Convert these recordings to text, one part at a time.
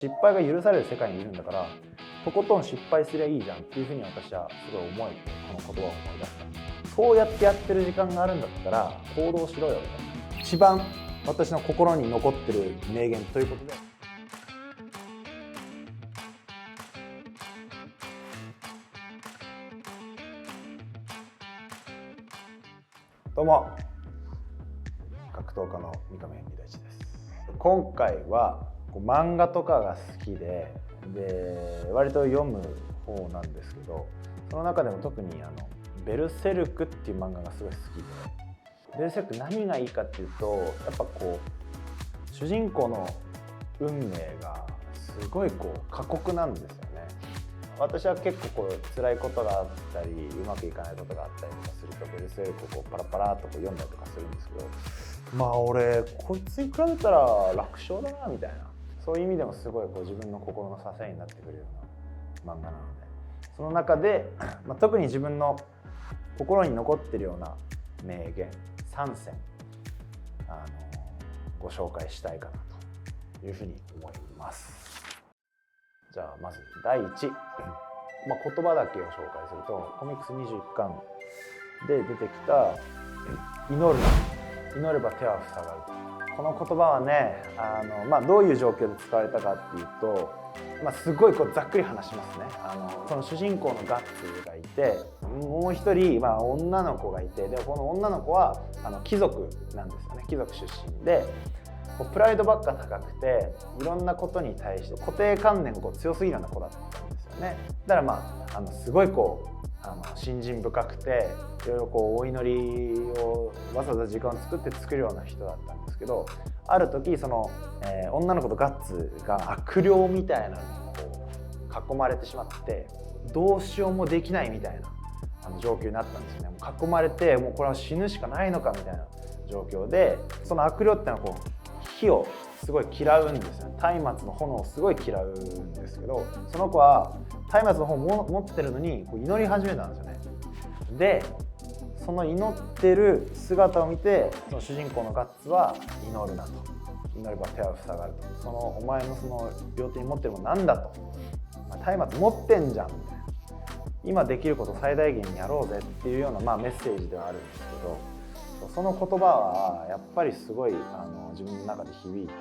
失敗が許される世界にいるんだから、とことん失敗すりゃいいじゃんっていうふうに私はすごい思い、この言葉を思い出した。そうやってやってる時間があるんだったら行動しろよみたいな、一番私の心に残ってる名言ということで。どうも、格闘家の三上美大地です。今回は漫画とかが好きで割と読む方なんですけど、その中でも特にベルセルクっていう漫画がすごい好きで、ベルセルク何がいいかっていうと、やっぱ主人公の運命がすごい過酷なんですよね。私は結構辛いことがあったりうまくいかないことがあったりとかすると、ベルセルクをパラパラっと読んだりとかするんですけど、まあ俺こいつに比べたら楽勝だなみたいな、そういう意味でもすごい自分の心の支えになってくるような漫画なので、その中で、特に自分の心に残ってるような名言3選ご紹介したいかなというふうに思います。じゃあまず第1、言葉だけを紹介すると、コミックス21巻で出てきた「祈るな、祈れば手は塞がる」。この言葉はね、どういう状況で使われたかっていうと、すごいざっくり話しますね。その主人公のガッツがいて、もう一人、女の子がいて、でこの女の子は貴族なんですよね。貴族出身でプライドばっか高くて、いろんなことに対して固定観念が強すぎるような子だったんですよね。だからすごい信心深くて、いろいろお祈りをわざわざ時間を作って作るような人だったんですけど、ある時女の子とガッツが悪霊みたいなのに囲まれてしまって、どうしようもできないみたいな状況になったんですよね。囲まれて、もうこれは死ぬしかないのかみたいな状況で、その悪霊ってのは火をすごい嫌うんですよね。松明の炎をすごい嫌うんですけど、その子は松明の炎を持ってるのに祈り始めたんですよね。でその祈ってる姿を見て、その主人公のガッツは祈るなと、祈れば手は塞がると、お前のその両手に持ってるものなんだと、松明持ってんじゃんみたいな、今できることを最大限にやろうぜっていうようなメッセージではあるんですけど、その言葉はやっぱりすごい自分の中で響いて、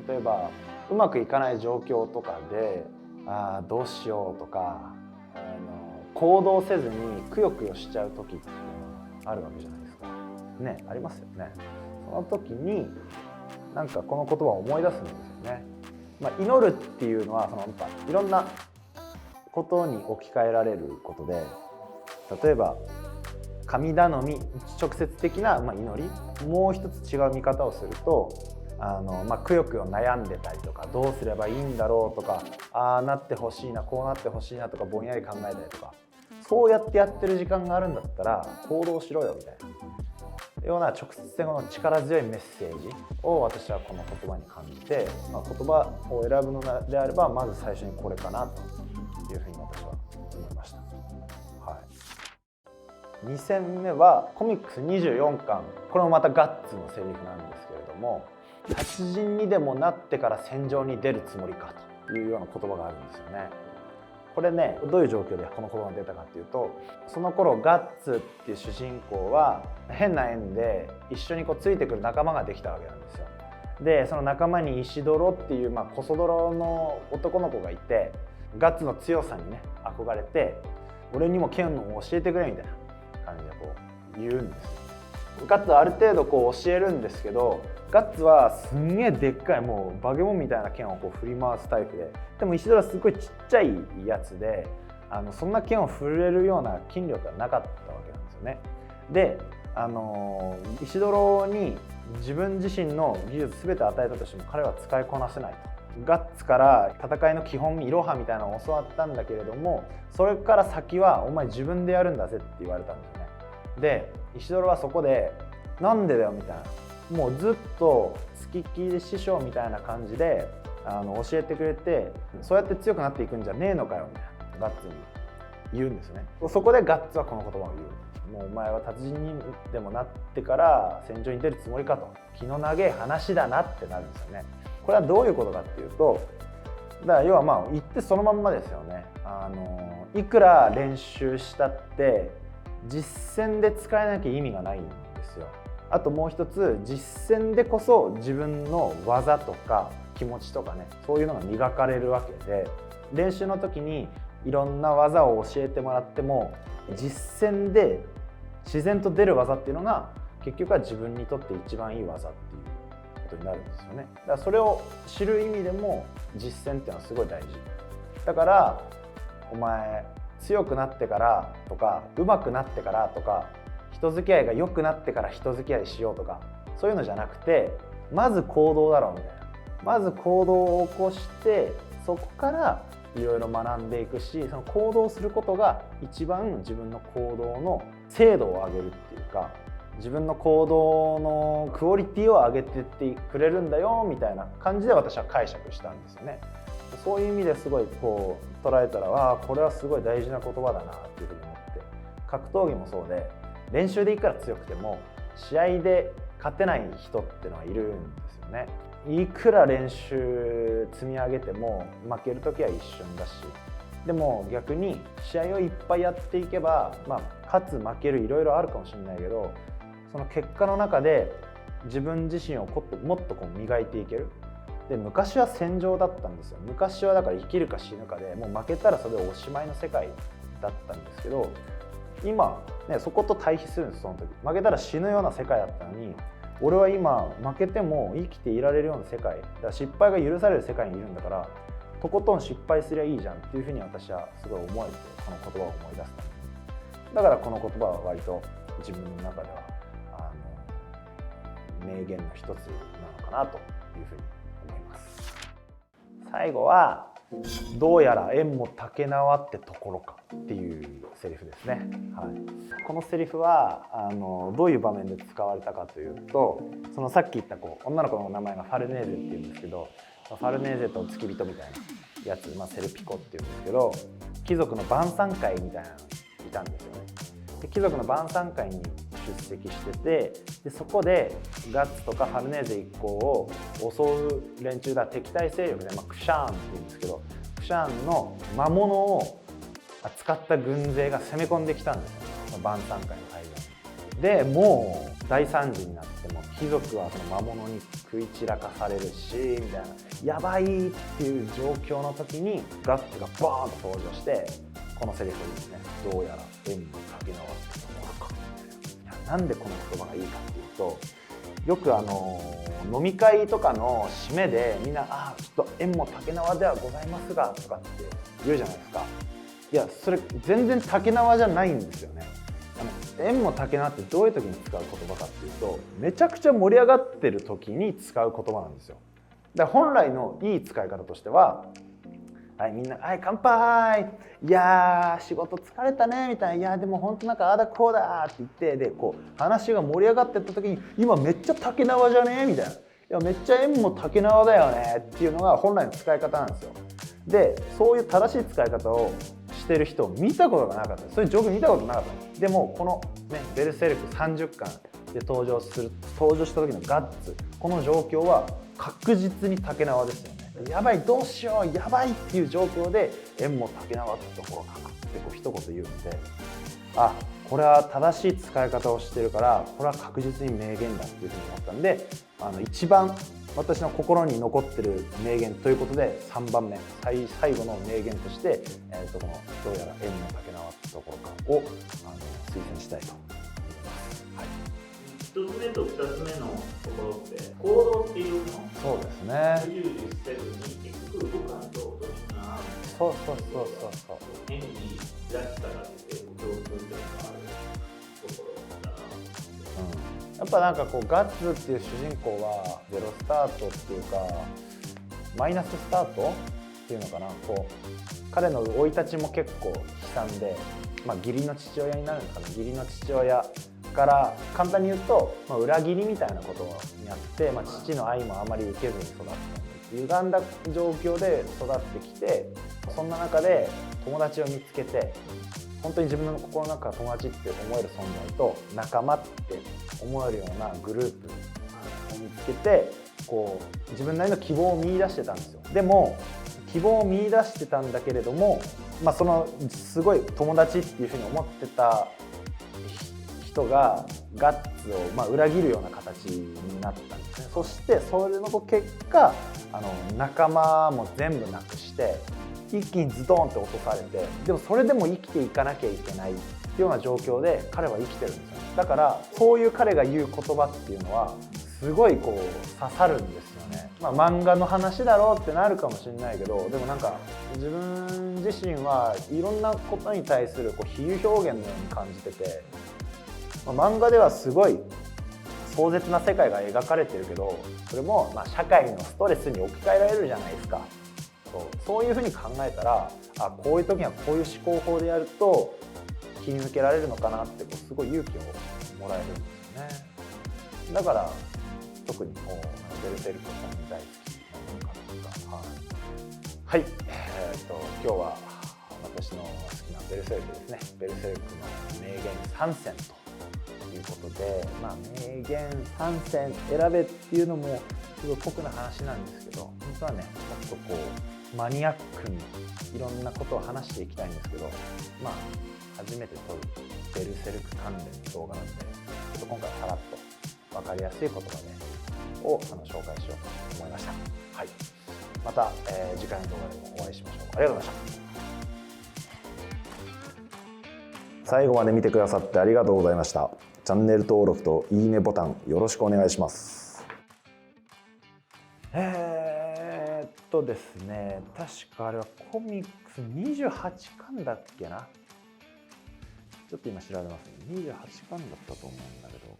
例えばうまくいかない状況とかでどうしようとか行動せずにくよくよしちゃう時っていうのがあるわけじゃないですかね。ありますよね。その時にこの言葉を思い出すんですよね。祈るっていうのはいろんなことに置き換えられることで、例えば神頼み、直接的な祈り、もう一つ違う見方をするとくよくよ悩んでたりとか、どうすればいいんだろうとか、ああなってほしいな、こうなってほしいなとかぼんやり考えたりとか、そうやってやってる時間があるんだったら行動しろよみたいなような直接的な力強いメッセージを私はこの言葉に感じて、言葉を選ぶのであればまず最初にこれかなというふうに私は思いました。2戦目はコミックス24巻、これもまたガッツのセリフなんですけれども、達人にでもなってから戦場に出るつもりかというような言葉があるんですよね。これね、どういう状況でこの言葉が出たかっていうと、その頃ガッツっていう主人公は変な縁で一緒についてくる仲間ができたわけなんですよ。でその仲間に石泥っていうコソ泥の男の子がいて、ガッツの強さにね憧れて、俺にも剣を教えてくれみたいな感じで言うんですよ。ガッツはある程度教えるんですけど、ガッツはすんげえでっかいもうバケモンみたいな剣を振り回すタイプでも石泥はすごいちっちゃいやつで、そんな剣を振れるような筋力がなかったわけなんですよね。で石泥に自分自身の技術全て与えたとしても彼は使いこなせないと。ガッツから戦いの基本イロハみたいなのを教わったんだけれども、それから先はお前自分でやるんだぜって言われたんですよね。で石泥はそこでなんでだよみたいな、もうずっと付きっきりで師匠みたいな感じで教えてくれて、そうやって強くなっていくんじゃねえのかよみたいなガッツに言うんですよね。そこでガッツはこの言葉を言う。もうお前は達人にでもなってから戦場に出るつもりかと、気の長い話だなってなるんですよね。これはどういうことかっていうと、だから要はまあ言ってそのまんまですよね。いくら練習したって実践で使えなきゃ意味がないんですよ。あともう一つ、実践でこそ自分の技とか気持ちとかね、そういうのが磨かれるわけで、練習の時にいろんな技を教えてもらっても実践で自然と出る技っていうのが結局は自分にとって一番いい技っていうことになるんですよね。だからそれを知る意味でも実践っていうのはすごい大事だから、お前強くなってからとか上手くなってからとか人付き合いが良くなってから人付き合いしようとかそういうのじゃなくて、まず行動だろうみたいな、まず行動を起こしてそこからいろいろ学んでいくし、その行動することが一番自分の行動の精度を上げるっていうか、自分の行動のクオリティを上げてってくれるんだよみたいな感じで私は解釈したんですよね。そういう意味ですごいこう捉えたら、これはすごい大事な言葉だなっていうふうに思って、格闘技もそうで、練習でいくら強くても試合で勝てない人っていうのはいるんですよね。いくら練習積み上げても負ける時は一瞬だし、でも逆に試合をいっぱいやっていけば、勝つ負けるいろいろあるかもしれないけど、その結果の中で自分自身をもっとこう磨いていける。で、昔は戦場だったんですよ。昔はだから生きるか死ぬかで、もう負けたらそれでおしまいの世界だったんですけど、今ね、そこと対比するんです。その時負けたら死ぬような世界だったのに、俺は今負けても生きていられるような世界だから、失敗が許される世界にいるんだから、とことん失敗すりゃいいじゃんっていうふうに私はすごい思えて、この言葉を思い出した。だからこの言葉は割と自分の中では名言の一つなのかなというふうに思います。最後はどうやら縁も竹縄ってところかっていうセリフですね。はい、このセリフはどういう場面で使われたかというと、そのさっき言った女の子の名前がファルネーゼっていうんですけど、ファルネーゼと付き人みたいなやつ、セルピコっていうんですけど、貴族の晩餐会みたいなのいたんですよね。で、貴族の晩餐会に出席してて、でそこでガッツとかファルネーゼ一行を襲う連中が敵対勢力で、クシャーンっていうんですけど、クシャーンの魔物を扱った軍勢が攻め込んできたんですよ、晩餐会の会場に。でもう大惨事になって、も貴族はその魔物に食い散らかされるしみたいな、やばいっていう状況の時にガッツがバーンと登場して、このセリフですね。どうやら縁も竹縄ってところか。なんでこの言葉がいいかっていうと、よく飲み会とかの締めでみんな「ちょっと縁も竹縄ではございますが」とかって言うじゃないですか。いや、それ全然竹縄じゃないんですよね。縁も竹縄ってどういう時に使う言葉かっていうと、めちゃくちゃ盛り上がってる時に使う言葉なんですよ。だから本来のいい使い方としては、はい、みんな「はい、乾杯！いやー仕事疲れたね」みたいな「いやでも本当なんかああだこうだ」って言って、でこう話が盛り上がってった時に「今めっちゃ竹縄じゃね」みたいな「いやめっちゃ縁も竹縄だよね」っていうのが本来の使い方なんですよ。で、そういう正しい使い方をしてる人を見たことがなかった。そういう状況見たことなかった。でもこのね、ベルセルク30巻で登場した時のガッツ、この状況は確実に竹縄ですよね。やばい、どうしよう、やばいっていう状況で縁も竹縄ってところかってこう一言言うんで、これは正しい使い方をしてるから、これは確実に名言だっていうふうに思ったんで、一番私の心に残ってる名言ということで3番目、最後の名言として、このどうやら縁も竹縄ってところかを推薦したいと思います。はい、1つ目と2つ目のところって行動っていうの、そうですね。重視せずに結局動かんとどうしような、そう変に出したらっていう状況っていうのがあるところだな。やっぱなんかこうガッツっていう主人公はゼロスタートっていうかマイナススタートっていうのかな、こう彼の生い立ちも結構悲惨で、義理の父親になるのかな、義理の父親から簡単に言うと、裏切りみたいなことにあって、父の愛もあまり受けずに育った歪んだ状況で育ってきて、そんな中で友達を見つけて、本当に自分の心の中から友達って思える存在と仲間って思えるようなグループを見つけて、こう自分なりの希望を見出してたんですよ。でも希望を見出してたんだけれども、そのすごい友達っていうふうに思ってた人がガッツを裏切るような形になったんですね。そしてそれの結果仲間も全部なくして一気にズドンって落とされて、でもそれでも生きていかなきゃいけないっていうような状況で彼は生きてるんですよね。だからそういう彼が言う言葉っていうのはすごいこう刺さるんですよね。漫画の話だろうってなるかもしれないけど、でもなんか自分自身はいろんなことに対する比喩表現のように感じてて、漫画ではすごい壮絶な世界が描かれてるけど、それも社会のストレスに置き換えられるじゃないですか。そういうふうに考えたら、こういう時にはこういう思考法でやると切り抜けられるのかなってすごい勇気をもらえるんですよね。だから特にベルセルクが大好きなのかなとか、はい、今日は私の好きなベルセルクですね。ベルセルクの名言3選ということで、名言3選選べっていうのもすごい酷な話なんですけど、本当はねもっとマニアックにいろんなことを話していきたいんですけど、初めて撮るベルセルク関連の動画なので、ちょっと今回さらっと分かりやすい言葉を紹介しようと思いました。はい、また、次回の動画でもお会いしましょう。ありがとうございました。最後まで見てくださってありがとうございました。チャンネル登録といいねボタンよろしくお願いします。ですね、確かあれはコミックス28巻だっけな。ちょっと今調べますね。28巻だったと思うんだけど、